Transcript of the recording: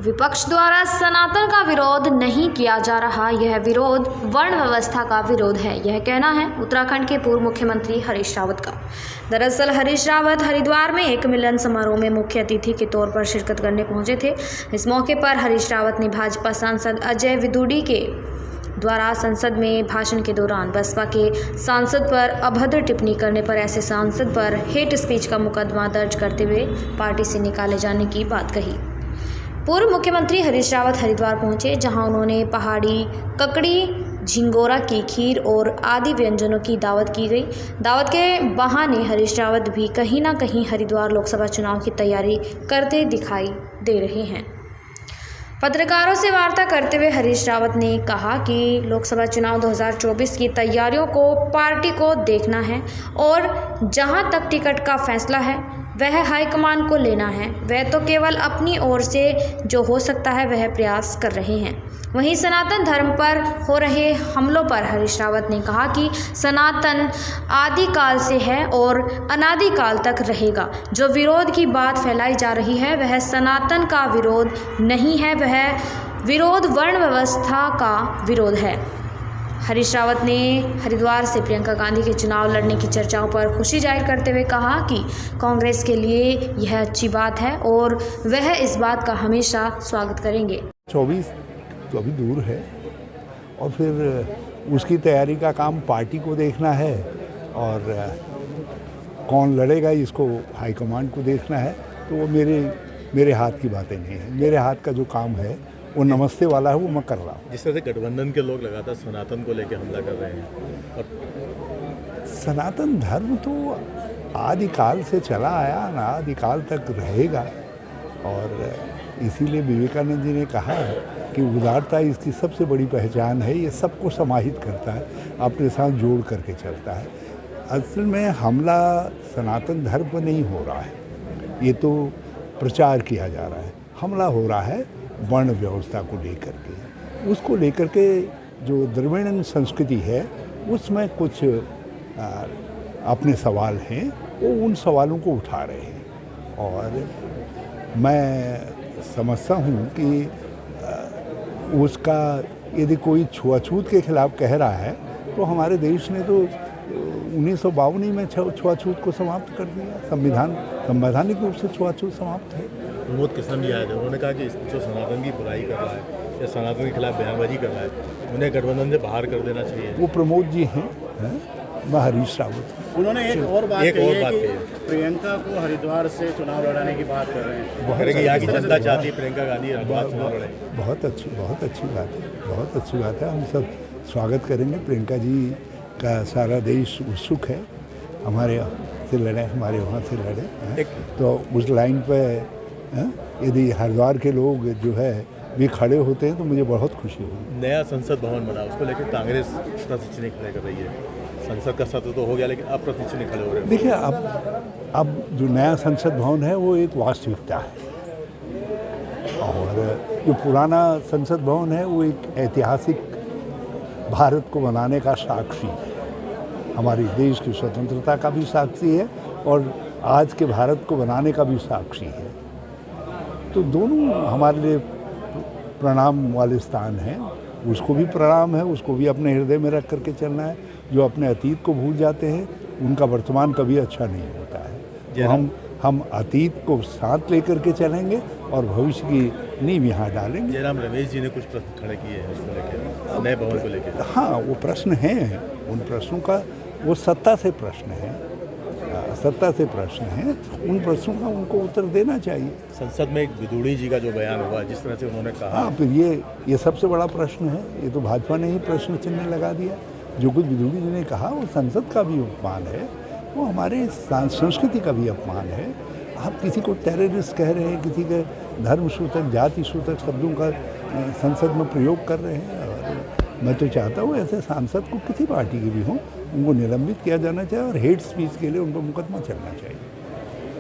विपक्ष द्वारा सनातन का विरोध नहीं किया जा रहा, यह विरोध वर्ण व्यवस्था का विरोध है, यह कहना है उत्तराखंड के पूर्व मुख्यमंत्री हरीश रावत का। दरअसल हरीश रावत हरिद्वार में एक मिलन समारोह में मुख्य अतिथि के तौर पर शिरकत करने पहुंचे थे। इस मौके पर हरीश रावत ने भाजपा सांसद अजय विदुड़ी के द्वारा संसद में भाषण के दौरान बसपा के सांसद पर अभद्र टिप्पणी करने पर ऐसे सांसद पर हेट स्पीच का मुकदमा दर्ज करते हुए पार्टी से निकाले जाने की बात कही। पूर्व मुख्यमंत्री हरीश रावत हरिद्वार पहुंचे, जहां उन्होंने पहाड़ी ककड़ी, झिंगोरा की खीर और आदि व्यंजनों की दावत की गई। दावत के बहाने हरीश रावत भी कहीं ना कहीं हरिद्वार लोकसभा चुनाव की तैयारी करते दिखाई दे रहे हैं। पत्रकारों से वार्ता करते हुए हरीश रावत ने कहा कि लोकसभा चुनाव 2024 की तैयारियों को पार्टी को देखना है और जहां तक टिकट का फैसला है वह हाईकमान को लेना है। वह तो केवल अपनी ओर से जो हो सकता है वह प्रयास कर रहे हैं। वहीं सनातन धर्म पर हो रहे हमलों पर हरीश रावत ने कहा कि सनातन आदिकाल से है और अनादिकाल तक रहेगा। जो विरोध की बात फैलाई जा रही है वह सनातन का विरोध नहीं है, वह विरोध वर्ण व्यवस्था का विरोध है। हरीश रावत ने हरिद्वार से प्रियंका गांधी के चुनाव लड़ने की चर्चाओं पर खुशी जाहिर करते हुए कहा कि कांग्रेस के लिए यह अच्छी बात है और वह इस बात का हमेशा स्वागत करेंगे। 24 तो अभी दूर है और फिर उसकी तैयारी का काम पार्टी को देखना है और कौन लड़ेगा इसको हाईकमांड को देखना है। तो वो मेरे हाथ की बातें नहीं है। मेरे हाथ का जो काम है वो नमस्ते वाला है, वो मैं कर रहा हूँ। जिस तरह से गठबंधन के लोग लगातार सनातन को लेकर हमला कर रहे हैं और सनातन धर्म तो आदिकाल से चला आया, अनादिकाल तक रहेगा और इसीलिए विवेकानंद जी ने कहा है कि उदारता इसकी सबसे बड़ी पहचान है। ये सबको समाहित करता है, अपने साथ जोड़ करके चलता है। असल में हमला सनातन धर्म पर नहीं हो रहा है, ये तो प्रचार किया जा रहा है। हमला हो रहा है वर्ण व्यवस्था को लेकर के। उसको लेकर के जो द्रविड़न संस्कृति है उसमें कुछ अपने सवाल हैं, वो उन सवालों को उठा रहे हैं और मैं समझता हूँ कि उसका यदि कोई छुआछूत के खिलाफ कह रहा है तो हमारे देश ने तो 1952 में छुआछूत को समाप्त कर दिया। संवैधानिक रूप से छुआछूत समाप्त है। प्रमोद किशन भी आए थे, उन्होंने कहा कि जो सनातन की बुराई कर रहा है या सनातन के खिलाफ बयानबाजी कर रहा है उन्हें गठबंधन से बाहर कर देना चाहिए। वो प्रमोद जी हैं, मैं हरीश रावत। उन्होंने एक और बात कही, प्रियंका को हरिद्वार से चुनाव लड़ाने की बात कर रहे हैं। यहाँ की जनता चाहती है प्रियंका गांधी हरिद्वार चुनाव लड़े। बहुत अच्छी बात है, बहुत अच्छी बात है। हम सब स्वागत करेंगे। प्रियंका जी का सारा देश उत्सुक है हमारे से लड़े, हमारे वहाँ से लड़े। तो उस लाइन पे यदि हरिद्वार के लोग जो है भी खड़े होते हैं तो मुझे बहुत खुशी होगी। नया संसद भवन बना, उसको लेकर कांग्रेस प्रतिष्ठा खड़े कर रही है। संसद का सत्र तो हो गया लेकिन अब प्रतिष्ठा खड़े हो रहे हैं। देखिए अब जो नया संसद भवन है वो एक वास्तविकता है और जो पुराना संसद भवन है वो एक ऐतिहासिक भारत को बनाने का साक्षी है, हमारे देश की स्वतंत्रता का भी साक्षी है और आज के भारत को बनाने का भी साक्षी है। तो दोनों हमारे लिए प्रणाम वाले स्थान हैं। उसको भी प्रणाम है, उसको भी अपने हृदय में रख करके चलना है। जो अपने अतीत को भूल जाते हैं उनका वर्तमान कभी अच्छा नहीं होता है। तो हम अतीत को साथ लेकर के चलेंगे और भविष्य की नींव यहाँ डालेंगे। जयराम रमेश जी ने कुछ प्रश्न खड़े किए हैं उसको लेकर, नए भवन को लेकर। हाँ, वो प्रश्न हैं, उन प्रश्नों का वो सत्ता से प्रश्न है, सत्ता से प्रश्न है। उन प्रश्नों का उनको उत्तर देना चाहिए। संसद में एक विदुड़ी जी का जो बयान हुआ, जिस तरह से उन्होंने कहा, हाँ, फिर ये सबसे बड़ा प्रश्न है। ये तो भाजपा ने ही प्रश्न चिन्ह लगा दिया। जो कुछ विदुड़ी जी ने कहा वो संसद का भी अपमान है, वो हमारे संस्कृति का भी अपमान है। आप किसी को टेररिस्ट कह रहे हैं, किसी के धर्म सूचक, जाति सूचक शब्दों का संसद में प्रयोग कर रहे हैं। और मैं तो चाहता हूँ ऐसे सांसद को किसी पार्टी के भी हों उनको निलंबित किया जाना चाहिए और हेट स्पीच के लिए उन पर मुकदमा चलना चाहिए।